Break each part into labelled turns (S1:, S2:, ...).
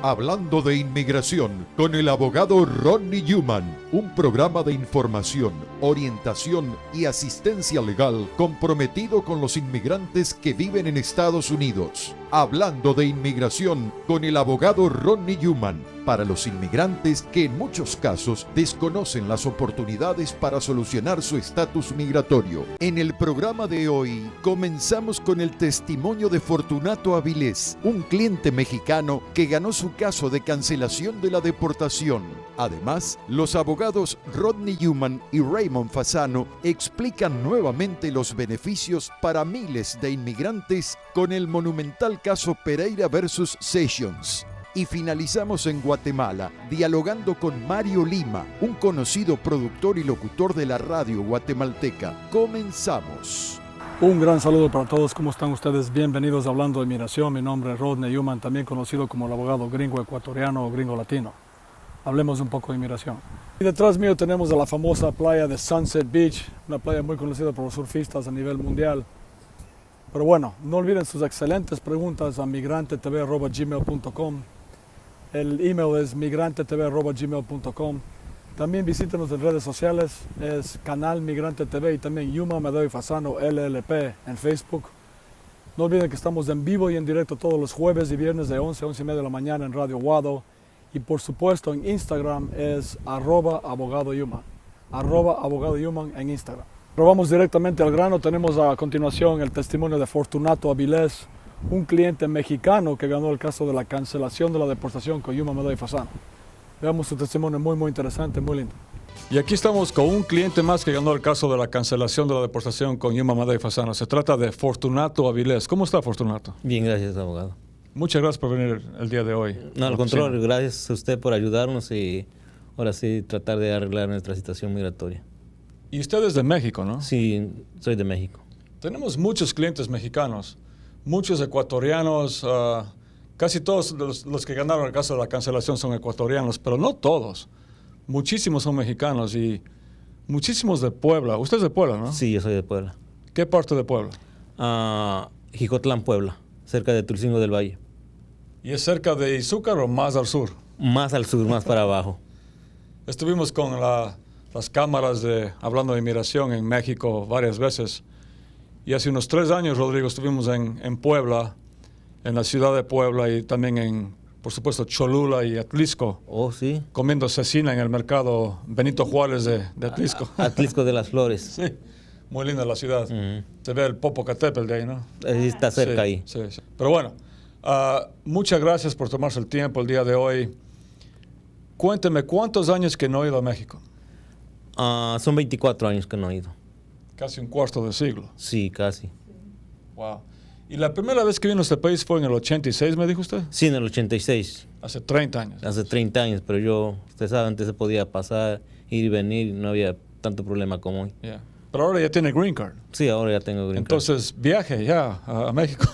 S1: Hablando de inmigración con el abogado Rodney Newman, un programa de información, orientación y asistencia legal comprometido con los inmigrantes que viven en Estados Unidos. Hablando de inmigración con el abogado Rodney Newman, para los inmigrantes que en muchos casos desconocen las oportunidades para solucionar su estatus migratorio. En el programa de hoy comenzamos con el testimonio de Fortunato Avilés, un cliente mexicano que ganó su caso de cancelación de la deportación. Además, los abogados Rodney Newman y Raymond Fasano explican nuevamente los beneficios para miles de inmigrantes con el monumental caso Pereira versus Sessions. Y finalizamos en Guatemala, dialogando con Mario Lima, un conocido productor y locutor de la radio guatemalteca. Comenzamos.
S2: Un gran saludo para todos, ¿cómo están ustedes? Bienvenidos a Hablando de Inmigración. Mi nombre es Rodney Newman, también conocido como el abogado gringo ecuatoriano o gringo latino. Hablemos un poco de inmigración. Y detrás mío tenemos a la famosa playa de Sunset Beach, una playa muy conocida por los surfistas a nivel mundial. Pero bueno, no olviden sus excelentes preguntas a migrantetv@gmail.com. El email es migrantetv@gmail.com. También visítenos en redes sociales, es Canal Migrante TV y también Yuma Amadeo y Fasano LLP en Facebook. No olviden que estamos en vivo y en directo todos los jueves y viernes de 11 a 11 y media de la mañana en Radio Guado. Y por supuesto en Instagram es @abogadoyuma, @abogadoyuma en Instagram. Pero vamos directamente al grano. Tenemos a continuación el testimonio de Fortunato Avilés, un cliente mexicano que ganó el caso de la cancelación de la deportación con Yuma Amadeo y Fasano. Veamos su testimonio, muy interesante, muy lindo.
S3: Y aquí estamos con un cliente más que ganó el caso de la cancelación de la deportación con Yuma Amadeo y Fasano. Se trata de Fortunato Avilés. ¿Cómo está, Fortunato?
S4: Bien, gracias, abogado.
S3: Muchas gracias por venir el día de hoy.
S4: No, al contrario, gracias a usted por ayudarnos y ahora sí tratar de arreglar nuestra situación migratoria.
S3: Y usted es de México, ¿no?
S4: Sí, soy de México.
S3: Tenemos muchos clientes mexicanos, muchos ecuatorianos. Casi todos los que ganaron el caso de la cancelación son ecuatorianos, pero no todos. Muchísimos son mexicanos y muchísimos de Puebla. Usted es de Puebla, ¿no?
S4: Sí, yo soy de Puebla.
S3: ¿Qué parte de Puebla?
S4: Jicotlán, Puebla, cerca de Tulcingo del Valle.
S3: ¿Y es cerca de Izúcar o más al sur?
S4: Más al sur, más para abajo.
S3: Estuvimos con las cámaras de Hablando de Inmigración en México varias veces. Y hace unos 3 años, Rodrigo, estuvimos en Puebla, en la ciudad de Puebla y también en, por supuesto, Cholula y Atlisco.
S4: Oh, sí.
S3: Comiendo cecina en el mercado Benito Juárez de Atlisco.
S4: Atlisco de las Flores.
S3: Sí, muy linda la ciudad. Se ve el Popocatépetl de ahí, ¿no?
S4: Está cerca ahí.
S3: Sí. Pero bueno, muchas gracias por tomarse el tiempo el día de hoy. Cuénteme, ¿cuántos años que no he ido a México?
S4: Son 24 años que no he ido.
S3: Casi un cuarto de siglo.
S4: Sí, casi.
S3: Wow. ¿Y la primera vez que vino a este país fue en el 86, me dijo usted?
S4: Sí, en el 86.
S3: Hace 30 años.
S4: Hace 30 años, pero usted sabe, antes se podía pasar, ir y venir, no había tanto problema como hoy.
S3: Yeah. Pero ahora ya tiene green card.
S4: Sí, ahora ya tengo green card.
S3: Entonces, viaje ya a México.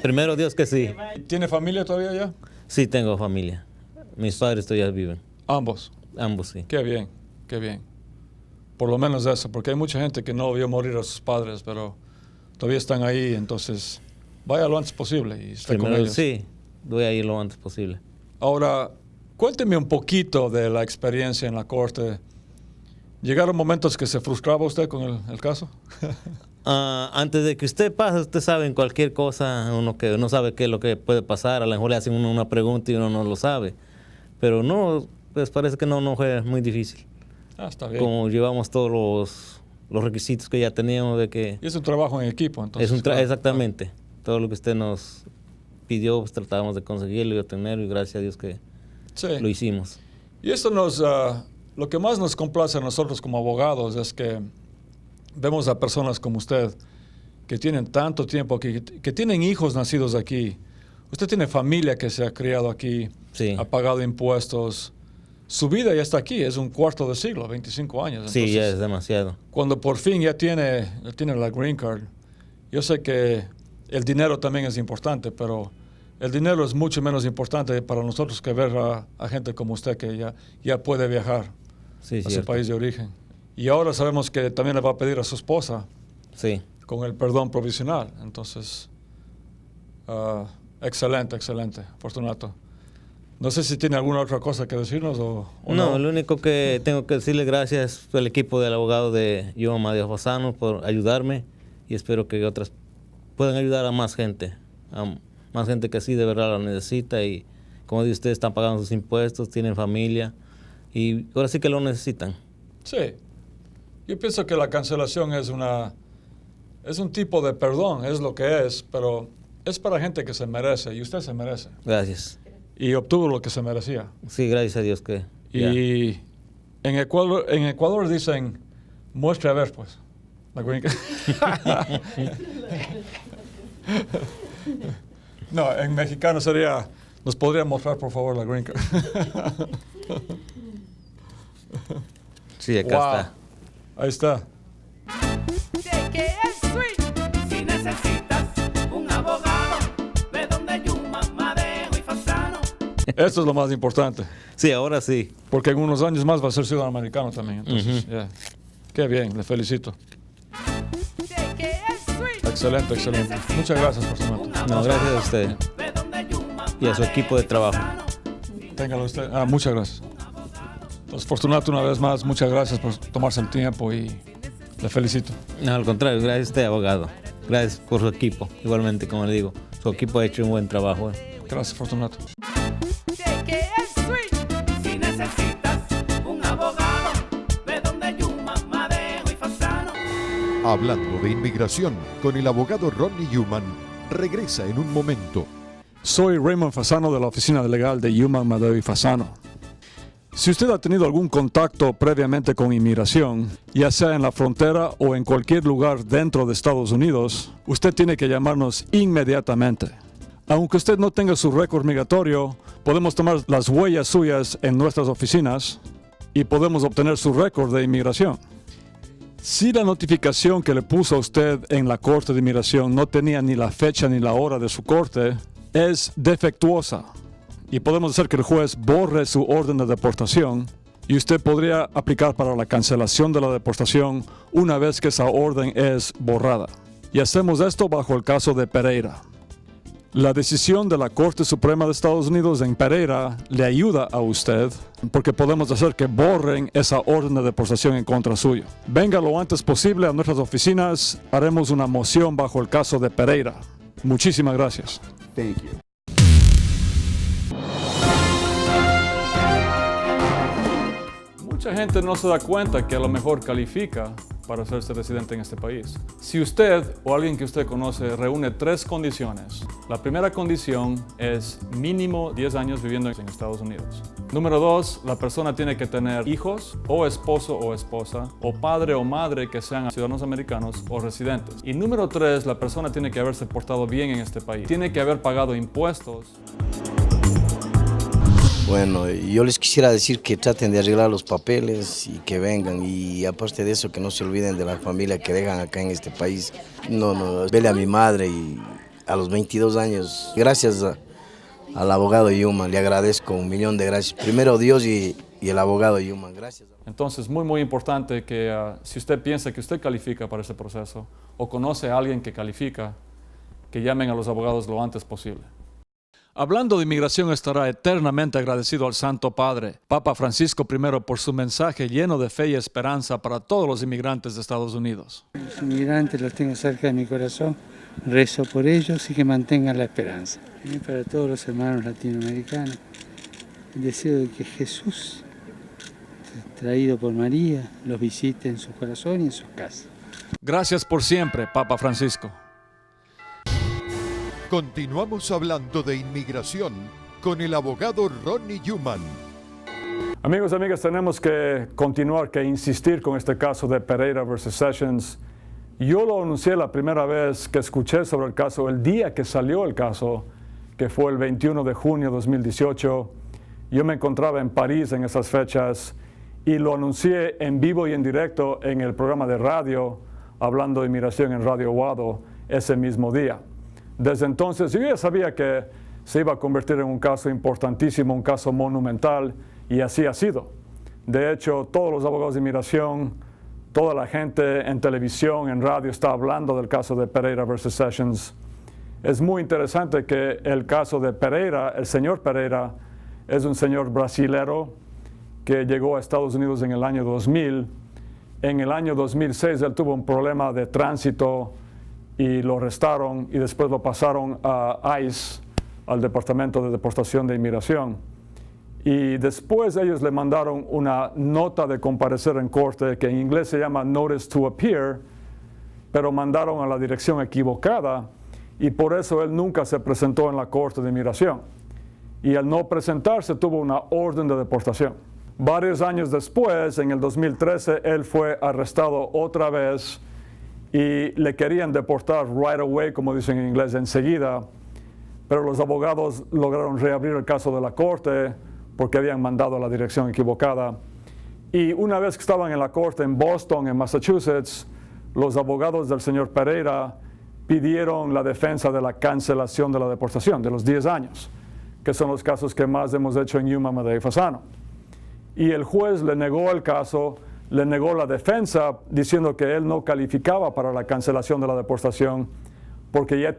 S4: Primero Dios que sí.
S3: ¿Tiene familia todavía ya?
S4: Sí, tengo familia. Mis padres todavía viven.
S3: Ambos.
S4: Ambos, sí.
S3: Qué bien, qué bien. Por lo menos eso, porque hay mucha gente que no vio morir a sus padres, pero todavía están ahí, entonces vaya lo antes posible y esté con ellos.
S4: Sí, voy a ir lo antes posible.
S3: Ahora, cuénteme un poquito de la experiencia en la corte. ¿Llegaron momentos que se frustraba usted con el caso?
S4: Antes de que usted pase, usted sabe en cualquier cosa, uno que no sabe qué es lo que puede pasar, a lo mejor le hacen uno una pregunta y uno no lo sabe. Pero no, pues parece que no fue muy difícil.
S3: Está bien.
S4: Como llevamos todos los requisitos que ya teníamos de que...
S3: Y es un trabajo en equipo, entonces.
S4: Exactamente. Todo lo que usted nos pidió, pues tratábamos de conseguirlo y obtenerlo, y gracias a Dios que lo hicimos.
S3: Y esto lo que más nos complace a nosotros como abogados es que vemos a personas como usted que tienen tanto tiempo aquí, que tienen hijos nacidos aquí. Usted tiene familia que se ha criado aquí,
S4: sí,
S3: ha pagado impuestos. Su vida ya está aquí, es un cuarto de siglo, 25 años. Entonces,
S4: sí, ya es demasiado.
S3: Cuando por fin ya tiene la green card, yo sé que el dinero también es importante, pero el dinero es mucho menos importante para nosotros que ver a gente como usted que ya puede viajar a su país de origen. Y ahora sabemos que también le va a pedir a su esposa con el perdón provisional. Entonces, excelente, Fortunato. No sé si tiene alguna otra cosa que decirnos o
S4: no. Lo único que tengo que decirle gracias al equipo del abogado de Yuman Madeo Fasano por ayudarme y espero que otras puedan ayudar a más gente que sí de verdad lo necesita y como dice ustedes están pagando sus impuestos, tienen familia y ahora sí que lo necesitan.
S3: Sí, yo pienso que la cancelación es un tipo de perdón, es lo que es, pero es para gente que se merece y usted se merece.
S4: Gracias.
S3: Y obtuvo lo que se merecía.
S4: Sí, gracias a Dios que...
S3: Y
S4: ya.
S3: en Ecuador dicen, muestre a ver, pues. La green card. No, en mexicano sería, ¿nos podría mostrar, por favor, la green card?
S4: Sí, acá está.
S3: Ahí está.
S5: Si necesitas un abogado, ve donde Yuman, Madeo y Fasano.
S3: Esto es lo más importante.
S4: Sí, ahora sí.
S3: Porque en unos años más va a ser ciudadano americano también. Entonces, Qué bien, le felicito. Excelente, excelente. Muchas gracias por su momento.
S4: No, gracias a usted y a su equipo de trabajo.
S3: Téngalo usted. Muchas gracias. Entonces, Fortunato, una vez más, muchas gracias por tomarse el tiempo y le felicito.
S4: No, al contrario, gracias a usted, abogado. Gracias por su equipo. Igualmente, como le digo, su equipo ha hecho un buen trabajo.
S3: Gracias, Fortunato.
S5: Si necesitas un abogado, ve donde Yuman, Madeo y Fasano.
S1: Hablando de inmigración con el abogado Ronnie Yuman, regresa en un momento.
S2: Soy Raymond Fasano de la Oficina Legal de Yuman, Madeo y Fasano. Si usted ha tenido algún contacto previamente con inmigración, ya sea en la frontera o en cualquier lugar dentro de Estados Unidos, usted tiene que llamarnos inmediatamente. Aunque usted no tenga su récord migratorio, podemos tomar las huellas suyas en nuestras oficinas y podemos obtener su récord de inmigración. Si la notificación que le puso a usted en la Corte de Inmigración no tenía ni la fecha ni la hora de su corte, es defectuosa y podemos hacer que el juez borre su orden de deportación y usted podría aplicar para la cancelación de la deportación una vez que esa orden es borrada. Y hacemos esto bajo el caso de Pereira. La decisión de la Corte Suprema de Estados Unidos en Pereira le ayuda a usted porque podemos hacer que borren esa orden de deportación en contra suyo. Venga lo antes posible a nuestras oficinas, haremos una moción bajo el caso de Pereira. Muchísimas gracias.
S1: Thank you.
S2: Mucha gente no se da cuenta que a lo mejor califica para hacerse residente en este país. Si usted o alguien que usted conoce reúne 3 condiciones, la primera condición es mínimo 10 años viviendo en Estados Unidos. Número 2, la persona tiene que tener hijos, o esposo o esposa, o padre o madre que sean ciudadanos americanos o residentes. Y número 3, la persona tiene que haberse portado bien en este país. Tiene que haber pagado impuestos.
S6: Bueno, yo les quisiera decir que traten de arreglar los papeles y que vengan, y aparte de eso que no se olviden de la familia que dejan acá en este país. Vele a mi madre y a los 22 años, gracias al abogado Yuman, le agradezco 1.000.000 de gracias. Primero Dios y el abogado Yuman, gracias.
S2: Entonces, muy importante que si usted piensa que usted califica para ese proceso o conoce a alguien que califica, que llamen a los abogados lo antes posible. Hablando de inmigración, estará eternamente agradecido al Santo Padre, Papa Francisco I, por su mensaje lleno de fe y esperanza para todos los inmigrantes de Estados Unidos.
S7: Los inmigrantes los tengo cerca de mi corazón, rezo por ellos y que mantengan la esperanza. Y para todos los hermanos latinoamericanos, el deseo de que Jesús, traído por María, los visite en su corazón y en sus casas.
S2: Gracias por siempre, Papa Francisco.
S1: Continuamos hablando de inmigración con el abogado Ronnie Yuman.
S2: Amigos y amigas, tenemos que continuar, que insistir con este caso de Pereira versus Sessions. Yo lo anuncié la primera vez que escuché sobre el caso, el día que salió el caso, que fue el 21 de junio de 2018. Yo me encontraba en París en esas fechas y lo anuncié en vivo y en directo en el programa de radio, hablando de inmigración en Radio Wado, ese mismo día. Desde entonces yo ya sabía que se iba a convertir en un caso importantísimo, un caso monumental, y así ha sido. De hecho, todos los abogados de inmigración, toda la gente en televisión, en radio, está hablando del caso de Pereira versus Sessions. Es muy interesante que el caso de Pereira, el señor Pereira,
S3: Es un señor brasilero que llegó a Estados Unidos en el año 2000. En el año 2006 él tuvo un problema de tránsito y lo arrestaron y después lo pasaron a ICE, al Departamento de Deportación de Inmigración. Y después ellos le mandaron una nota de comparecer en corte, que en inglés se llama Notice to Appear, pero mandaron a la dirección equivocada y por eso él nunca se presentó en la corte de inmigración. Y al no presentarse tuvo una orden de deportación. Varios años después, en el 2013, él fue arrestado otra vez y le querían deportar right away, como dicen en inglés, enseguida, pero los abogados lograron reabrir el caso de la corte porque habían mandado a la dirección equivocada. Y una vez que estaban en la corte en Boston, en Massachusetts, los abogados del señor Pereira pidieron la defensa de la cancelación de la deportación, de los 10 años, que son los casos que más hemos hecho en Yuma, Madeo y Fasano. Y el juez le negó el caso, le negó la defensa, diciendo que él no calificaba para la cancelación de la deportación, porque ya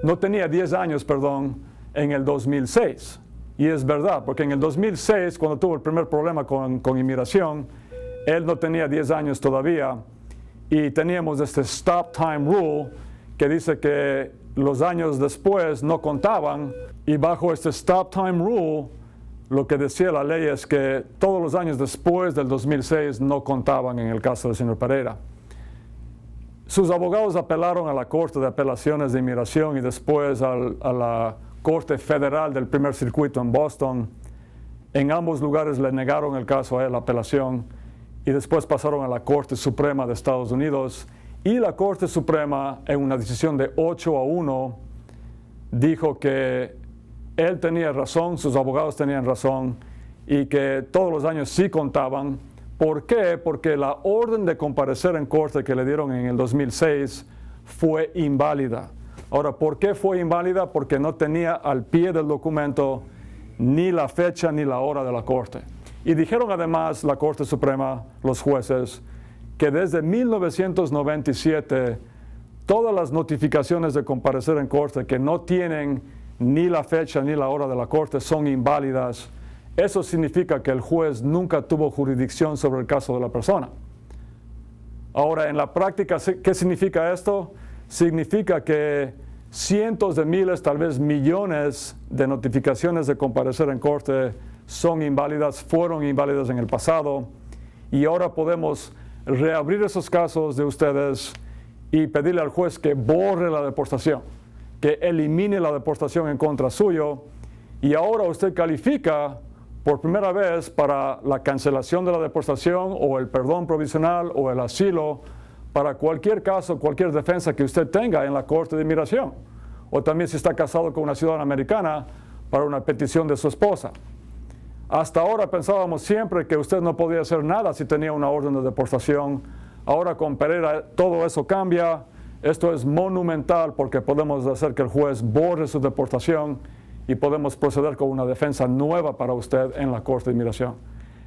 S3: no tenía 10 años, en el 2006. Y es verdad, porque en el 2006, cuando tuvo el primer problema con inmigración, él no tenía 10 años todavía, y teníamos este stop time rule que dice que los años después no contaban, y bajo este stop time rule lo que decía la ley es que todos los años después del 2006 no contaban en el caso del señor Pereira. Sus abogados apelaron a la Corte de Apelaciones de Inmigración y después a la Corte Federal del Primer Circuito en Boston. En ambos lugares le negaron el caso a él, la apelación, y después pasaron a la Corte Suprema de Estados Unidos. Y la Corte Suprema, en una decisión de 8-1, dijo que él tenía razón, sus abogados tenían razón, y que todos los años sí contaban. ¿Por qué? Porque la orden de comparecer en corte que le dieron en el 2006 fue inválida. Ahora, ¿por qué fue inválida? Porque no tenía al pie del documento ni la fecha ni la hora de la corte. Y dijeron además la Corte Suprema, los jueces, que desde 1997 todas las notificaciones de comparecer en corte que no tienen ni la fecha ni la hora de la corte son inválidas. Eso significa que el juez nunca tuvo jurisdicción sobre el caso de la persona. Ahora, en la práctica, ¿qué significa esto? Significa que cientos de miles, tal vez millones de notificaciones de comparecer en corte son inválidas, fueron inválidas en el pasado, y ahora podemos reabrir esos casos de ustedes y pedirle al juez que borre la deportación, que elimine la deportación en contra suyo, y ahora usted califica por primera vez para la cancelación de la deportación o el perdón provisional o el asilo para cualquier caso, cualquier defensa que usted tenga en la Corte de Inmigración, o también si está casado con una ciudadana americana para una petición de su esposa. Hasta ahora pensábamos siempre que usted no podía hacer nada si tenía una orden de deportación. Ahora con Pereira todo eso cambia. Esto es monumental porque podemos hacer que el juez borre su deportación y podemos proceder con una defensa nueva para usted en la Corte de Inmigración.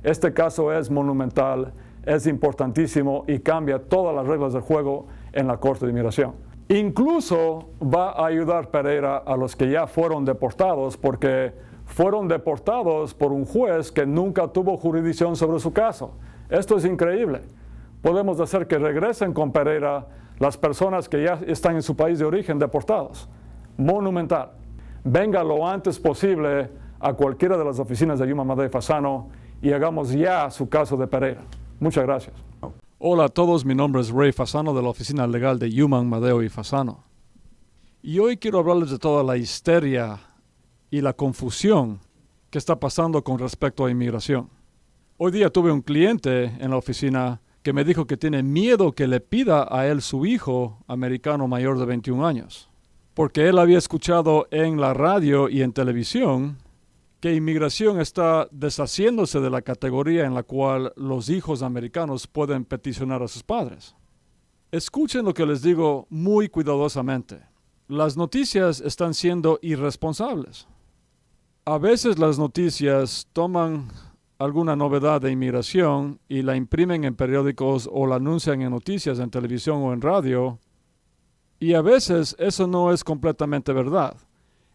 S3: Este caso es monumental, es importantísimo y cambia todas las reglas del juego en la Corte de Inmigración. Incluso va a ayudar Pereira a los que ya fueron deportados porque fueron deportados por un juez que nunca tuvo jurisdicción sobre su caso. Esto es increíble. Podemos hacer que regresen con Pereira las personas que ya están en su país de origen deportados. Monumental. Venga lo antes posible a cualquiera de las oficinas de Yuma, Madeo y Fasano y hagamos ya su caso de Pereira. Muchas gracias.
S2: Hola a todos, mi nombre es Ray Fasano de la Oficina Legal de Yuma, Madeo y Fasano. Y hoy quiero hablarles de toda la histeria y la confusión que está pasando con respecto a inmigración. Hoy día tuve un cliente en la oficina que me dijo que tiene miedo que le pida a él su hijo americano mayor de 21 años, porque él había escuchado en la radio y en televisión que inmigración está deshaciéndose de la categoría en la cual los hijos americanos pueden peticionar a sus padres. Escuchen lo que les digo muy cuidadosamente. Las noticias están siendo irresponsables. A veces las noticias toman alguna novedad de inmigración y la imprimen en periódicos o la anuncian en noticias en televisión o en radio, y a veces eso no es completamente verdad.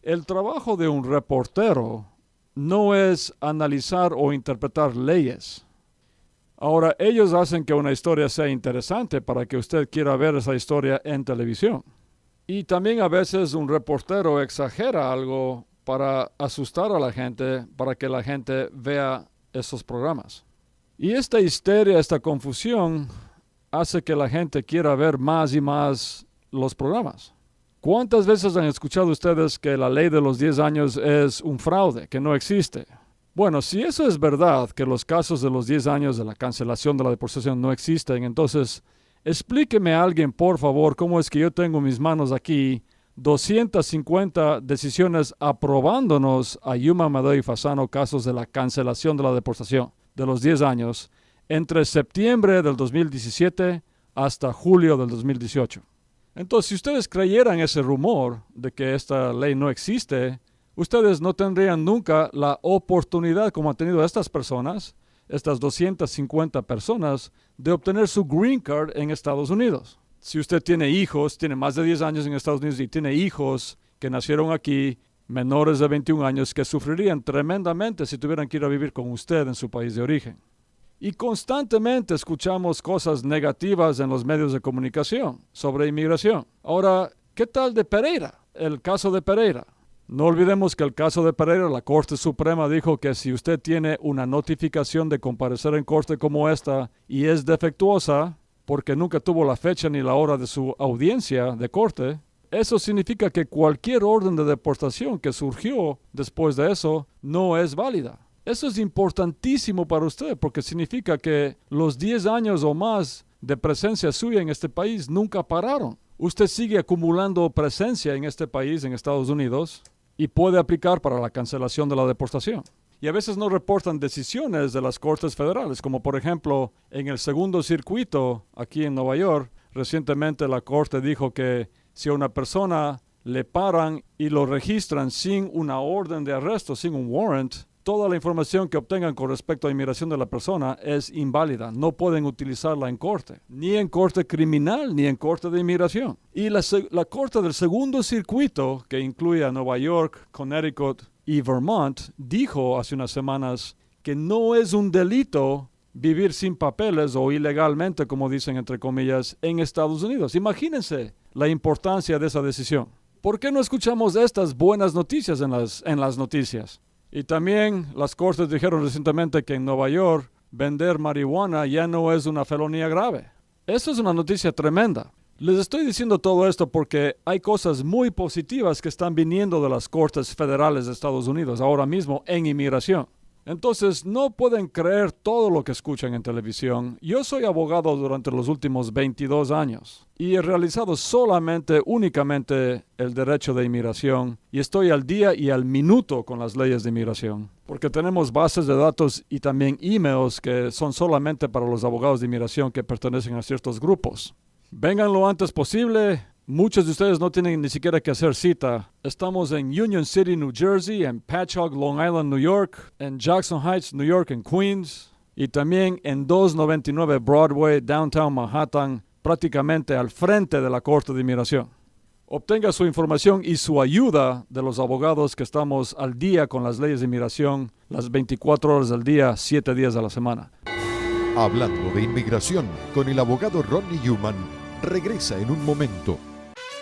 S2: El trabajo de un reportero
S3: no es analizar o interpretar leyes. Ahora, ellos hacen que una historia sea interesante para que usted quiera ver esa historia en televisión. Y también a veces un reportero exagera algo para asustar a la gente, para que la gente vea esos programas. Y esta histeria, esta confusión, hace que la gente quiera ver más y más los programas. ¿Cuántas veces han escuchado ustedes que la ley de los 10 años es un fraude, que no existe? Bueno, si eso es verdad, que los casos de los 10 años de la cancelación de la deportación no existen, entonces explíqueme a alguien, por favor, cómo es que yo tengo en mis manos aquí 250 decisiones aprobándonos a Yuman, Madeo y Fasano casos de la cancelación de la deportación de los 10 años entre septiembre del 2017 hasta julio del 2018. Entonces, si ustedes creyeran ese rumor de que esta ley no existe, ustedes no tendrían nunca la oportunidad, como han tenido estas personas, estas 250 personas, de obtener su green card en Estados Unidos. Si usted tiene hijos, tiene más de 10 años en Estados Unidos y tiene hijos que nacieron aquí, menores de 21 años, que sufrirían tremendamente si tuvieran que ir a vivir con usted en su país de origen. Y constantemente escuchamos cosas negativas en los medios de comunicación sobre inmigración. Ahora, ¿qué tal de Pereira? El caso de Pereira. No olvidemos que el caso de Pereira, la Corte Suprema dijo que si usted tiene una notificación de comparecer en corte como esta y es defectuosa, porque nunca tuvo la fecha ni la hora de su audiencia de corte, eso significa que cualquier orden de deportación que surgió después de eso no es válida. Eso es importantísimo para usted porque significa que los 10 años o más de presencia suya en este país nunca pararon. Usted sigue acumulando presencia en este país, en Estados Unidos, y puede aplicar para la cancelación de la deportación. Y a veces no reportan decisiones de las cortes federales, como por ejemplo en el segundo circuito aquí en Nueva York, recientemente la corte dijo que si a una persona le paran y lo registran sin una orden de arresto, sin un warrant, toda la información que obtengan con respecto a inmigración de la persona es inválida. No pueden utilizarla en corte, ni en corte criminal, ni en corte de inmigración. Y la corte del segundo circuito, que incluye a Nueva York, Connecticut y Vermont, dijo hace unas semanas que no es un delito vivir sin papeles o ilegalmente, como dicen entre comillas, en Estados Unidos. Imagínense la importancia de esa decisión. ¿Por qué no escuchamos estas buenas noticias en las noticias? Y también las cortes dijeron recientemente que en Nueva York vender marihuana ya no es una felonía grave. Eso es una noticia tremenda. Les estoy diciendo todo esto porque hay cosas muy positivas que están viniendo de las cortes federales de Estados Unidos ahora mismo en inmigración. Entonces, no pueden creer todo lo que escuchan en televisión. Yo soy abogado durante los últimos 22 años y he realizado únicamente el derecho de inmigración y estoy al día y al minuto con las leyes de inmigración. Porque tenemos bases de datos y también emails que son solamente para los abogados de inmigración que pertenecen a ciertos grupos. Vengan lo antes posible. Muchos de ustedes no tienen ni siquiera que hacer cita. Estamos en Union City, New Jersey, en Patchogue, Long Island, New York, en Jackson Heights, New York, en Queens, y también en 299 Broadway, Downtown Manhattan, prácticamente al frente de la Corte de Inmigración. Obtenga su información y su ayuda de los abogados que estamos al día con las leyes de inmigración, las 24 horas del día, 7 días a la semana.
S1: Hablando de inmigración con el abogado Rodney Yuman, regresa en un momento.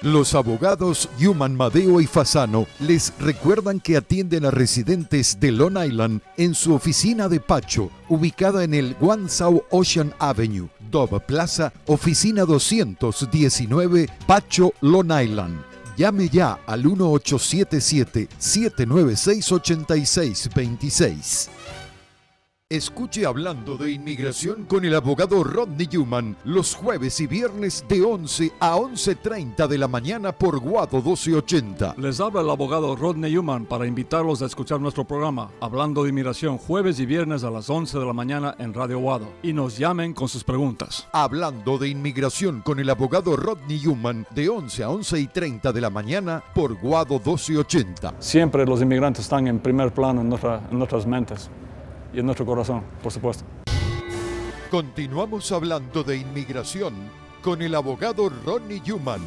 S1: Los abogados Yuman, Madeo y Fasano les recuerdan que atienden a residentes de Long Island en su oficina de Pacho, ubicada en el One South Ocean Avenue, Dove Plaza, oficina 219, Pacho, Long Island. Llame ya al 1877-796-8626. Escuche Hablando de Inmigración con el abogado Rodney Yuman los jueves y viernes de 11 a 11:30 de la mañana por Guado 1280.
S3: Les habla el abogado Rodney Yuman para invitarlos a escuchar nuestro programa Hablando de Inmigración jueves y viernes a las 11 de la mañana en Radio Guado y nos llamen con sus preguntas.
S1: Hablando de Inmigración con el abogado Rodney Yuman de 11 a 11:30 de la mañana por Guado 1280.
S3: Siempre los inmigrantes están en primer plano en nuestras mentes y en nuestro corazón, por supuesto.
S1: Continuamos hablando de inmigración con el abogado Rodney Yuman.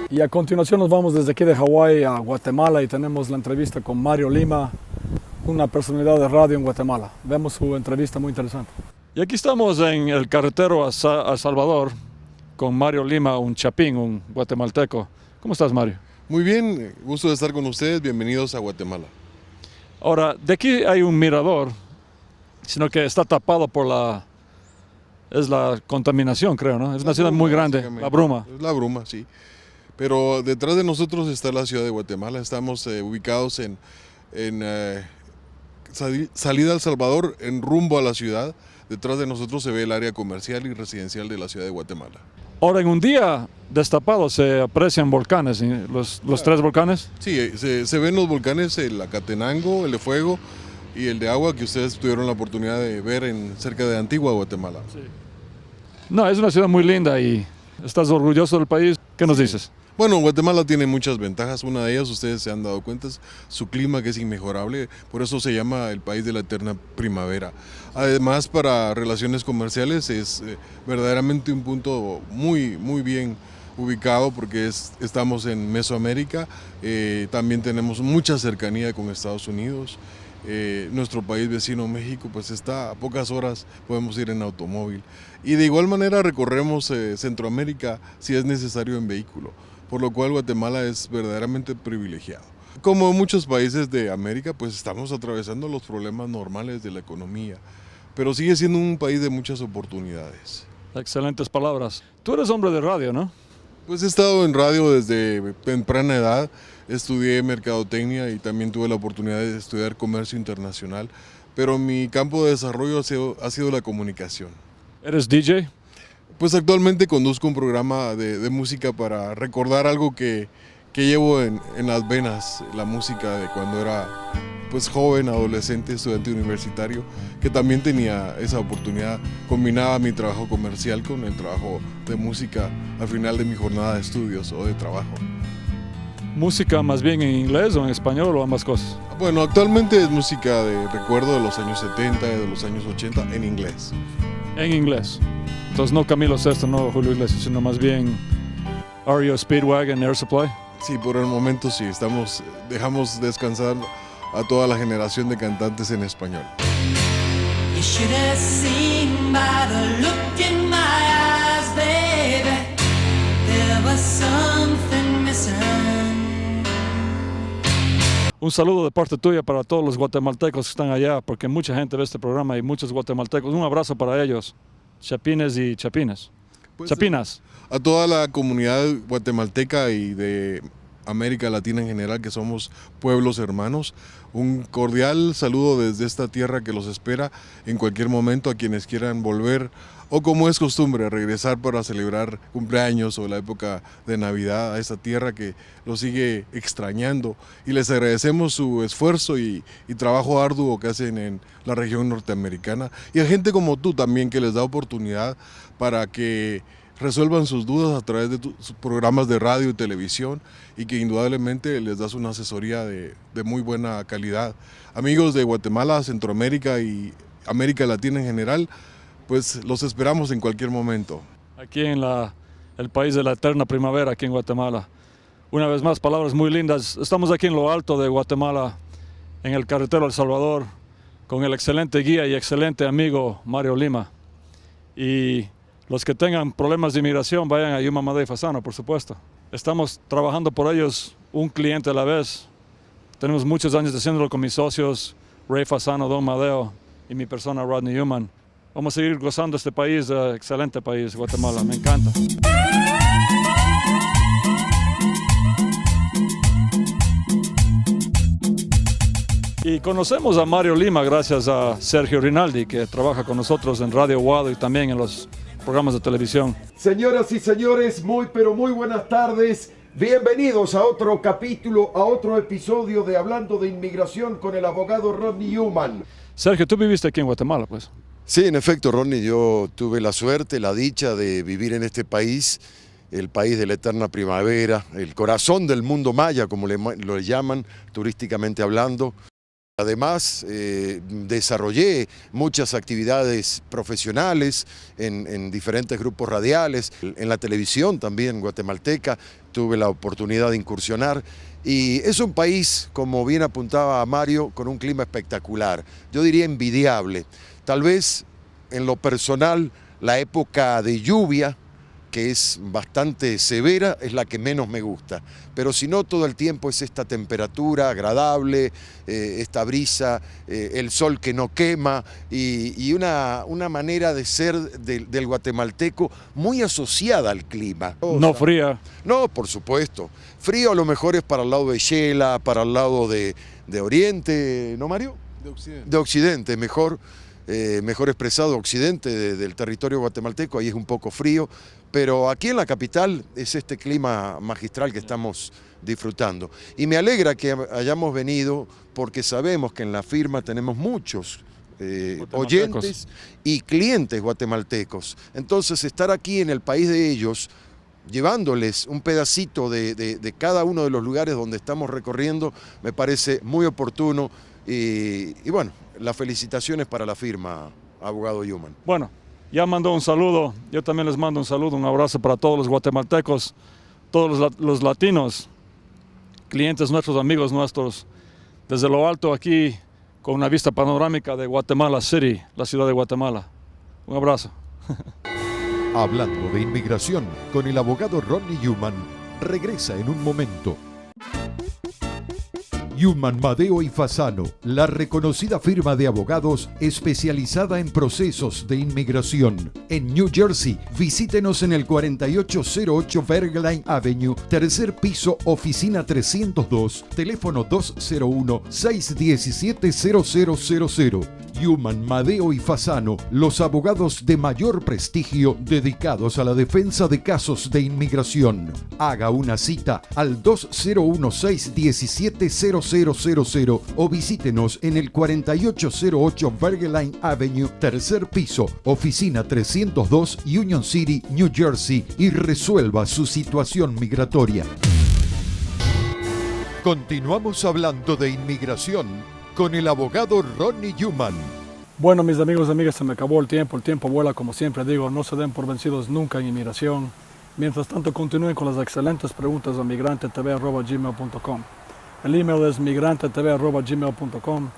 S2: Y a continuación nos vamos desde aquí de Hawái a Guatemala y tenemos la entrevista con Mario Lima, una personalidad de radio en Guatemala. Vemos su entrevista muy interesante.
S3: Y aquí estamos en el carretero a Salvador con Mario Lima, un chapín, un guatemalteco. ¿Cómo estás, Mario?
S8: Muy bien, gusto de estar con ustedes, bienvenidos a Guatemala.
S3: Ahora, de aquí hay un mirador, sino que está tapado por la contaminación, creo, ¿no? Es una ciudad muy grande, la bruma.
S8: Es la bruma, sí. Pero detrás de nosotros está la ciudad de Guatemala, estamos ubicados en salida al Salvador, en rumbo a la ciudad. Detrás de nosotros se ve el área comercial y residencial de la ciudad de Guatemala.
S3: Ahora, en un día destapado se aprecian volcanes, ¿sí? Los tres volcanes.
S8: Sí, se ven los volcanes, el Acatenango, el de fuego y el de agua, que ustedes tuvieron la oportunidad de ver cerca de Antigua, Guatemala.
S3: Sí. No, es una ciudad muy linda y estás orgulloso del país. ¿Qué nos dices?
S8: Bueno, Guatemala tiene muchas ventajas. Una de ellas, ustedes se han dado cuenta, es su clima, que es inmejorable. Por eso se llama el país de la eterna primavera. Además, para relaciones comerciales es verdaderamente un punto muy, muy bien ubicado, porque estamos en Mesoamérica. También tenemos mucha cercanía con Estados Unidos. Nuestro país vecino México pues está a pocas horas, podemos ir en automóvil. Y de igual manera recorremos Centroamérica si es necesario en vehículo, por lo cual Guatemala es verdaderamente privilegiado. Como muchos países de América, pues estamos atravesando los problemas normales de la economía, pero sigue siendo un país de muchas oportunidades.
S3: Excelentes palabras. Tú eres hombre de radio, ¿no?
S8: Pues he estado en radio desde temprana edad, estudié mercadotecnia y también tuve la oportunidad de estudiar comercio internacional, pero mi campo de desarrollo ha sido la comunicación.
S3: ¿Eres DJ?
S8: Pues actualmente conduzco un programa de música para recordar algo que llevo en las venas, la música de cuando era pues joven, adolescente, estudiante universitario, que también tenía esa oportunidad, combinaba mi trabajo comercial con el trabajo de música al final de mi jornada de estudios o de trabajo.
S3: ¿Música más bien en inglés o en español o ambas cosas?
S8: Bueno, actualmente es música de recuerdo de los años 70 y de los años 80 en inglés.
S3: En inglés. Entonces no Camilo Sesto, no Julio Iglesias, sino más bien REO Speedwagon, Air Supply.
S8: Sí, por el momento sí, dejamos descansar a toda la generación de cantantes en español.
S5: You should have seen by the look in my eyes, baby. There was something missing.
S3: Un saludo de parte tuya para todos los guatemaltecos que están allá, porque mucha gente ve este programa y muchos guatemaltecos. Un abrazo para ellos, chapines y chapines.
S8: Pues,
S3: Chapinas.
S8: A toda la comunidad guatemalteca y de América Latina en general, que somos pueblos hermanos, un cordial saludo desde esta tierra que los espera en cualquier momento, a quienes quieran volver o, como es costumbre, regresar para celebrar cumpleaños o la época de Navidad a esta tierra que los sigue extrañando, y les agradecemos su esfuerzo y trabajo arduo que hacen en la región norteamericana, y a gente como tú también, que les da oportunidad para que resuelvan sus dudas a través de sus programas de radio y televisión, y que indudablemente les das una asesoría de muy buena calidad. Amigos de Guatemala, Centroamérica y América Latina en general, pues los esperamos en cualquier momento.
S3: Aquí en el país de la eterna primavera, aquí en Guatemala. Una vez más, palabras muy lindas. Estamos aquí en lo alto de Guatemala, en el carretero El Salvador, con el excelente guía y excelente amigo Mario Lima. Y los que tengan problemas de inmigración, vayan a Yuma, Madeo y Fasano, por supuesto. Estamos trabajando por ellos, un cliente a la vez. Tenemos muchos años haciéndolo con mis socios, Ray Fasano, Don Madeo y mi persona, Rodney Newman. Vamos a seguir gozando este país, excelente país, Guatemala, me encanta. Y conocemos a Mario Lima gracias a Sergio Rinaldi, que trabaja con nosotros en Radio Guado y también en los programas de televisión.
S1: Señoras y señores, muy pero muy buenas tardes. Bienvenidos a otro capítulo, a otro episodio de Hablando de Inmigración con el abogado Rodney Newman.
S3: Sergio, tú viviste aquí en Guatemala, pues.
S9: Sí, en efecto, Rodney, yo tuve la suerte, la dicha de vivir en este país, el país de la eterna primavera, el corazón del mundo maya, como lo llaman turísticamente hablando. Además, desarrollé muchas actividades profesionales en diferentes grupos radiales, en la televisión también guatemalteca, tuve la oportunidad de incursionar. Y es un país, como bien apuntaba Mario, con un clima espectacular, yo diría envidiable. Tal vez en lo personal, la época de lluvia, que es bastante severa, es la que menos me gusta. Pero si no, todo el tiempo es esta temperatura agradable, esta brisa, el sol que no quema y una manera de ser del guatemalteco muy asociada al clima.
S3: No fría.
S9: No, por supuesto. Frío a lo mejor es para el lado de Xela, para el lado de Oriente, ¿no, Mario?
S8: De Occidente.
S9: De Occidente, mejor expresado, Occidente del territorio guatemalteco, ahí es un poco frío, pero aquí en la capital es este clima magistral que estamos disfrutando. Y me alegra que hayamos venido porque sabemos que en la firma tenemos muchos oyentes y clientes guatemaltecos. Entonces estar aquí en el país de ellos, llevándoles un pedacito de cada uno de los lugares donde estamos recorriendo, me parece muy oportuno y bueno, las felicitaciones para la firma, abogado Yuman.
S3: Bueno, ya mandó un saludo, yo también les mando un saludo, un abrazo para todos los guatemaltecos, todos los latinos, clientes nuestros, amigos nuestros, desde lo alto aquí, con una vista panorámica de Guatemala City, la ciudad de Guatemala. Un abrazo.
S1: Hablando de inmigración con el abogado Rodney Yuman, regresa en un momento. Yuman, Madeo y Fasano, la reconocida firma de abogados especializada en procesos de inmigración. En New Jersey, visítenos en el 4808 Bergline Avenue, tercer piso, oficina 302, teléfono 201-617-0000. Yuman, Madeo y Fasano, los abogados de mayor prestigio dedicados a la defensa de casos de inmigración. Haga una cita al 201-617-0000 o visítenos en el 4808 Bergline Avenue, tercer piso, oficina 302, Union City, New Jersey, y resuelva su situación migratoria. Continuamos hablando de inmigración con el abogado Rodney Yuman.
S2: Bueno, mis amigos y amigas, se me acabó el tiempo vuela, como siempre digo, no se den por vencidos nunca en inmigración. Mientras tanto, continúen con las excelentes preguntas a migrantetv@gmail.com. El email es migrantetv@gmail.com.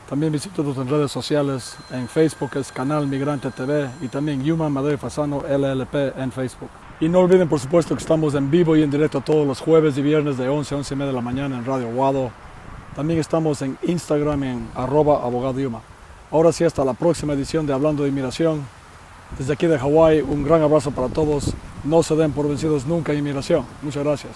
S2: También visítenos en redes sociales, en Facebook es Canal Migrante TV y también Yuman, Madeo y Fasano LLP en Facebook. Y no olviden, por supuesto, que estamos en vivo y en directo todos los jueves y viernes de 11 a 11:30 de la mañana en Radio Guado. También estamos en Instagram en @abogaduyuman. Ahora sí, hasta la próxima edición de Hablando de Inmigración. Desde aquí de Hawái, un gran abrazo para todos. No se den por vencidos nunca en inmigración. Muchas gracias.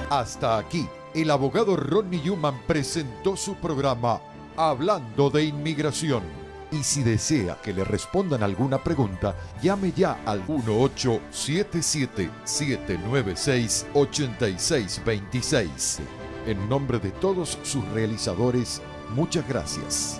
S1: Hasta aquí, el abogado Rodney Yuman presentó su programa Hablando de Inmigración. Y si desea que le respondan alguna pregunta, llame ya al 1877-796-8626. En nombre de todos sus realizadores, muchas gracias.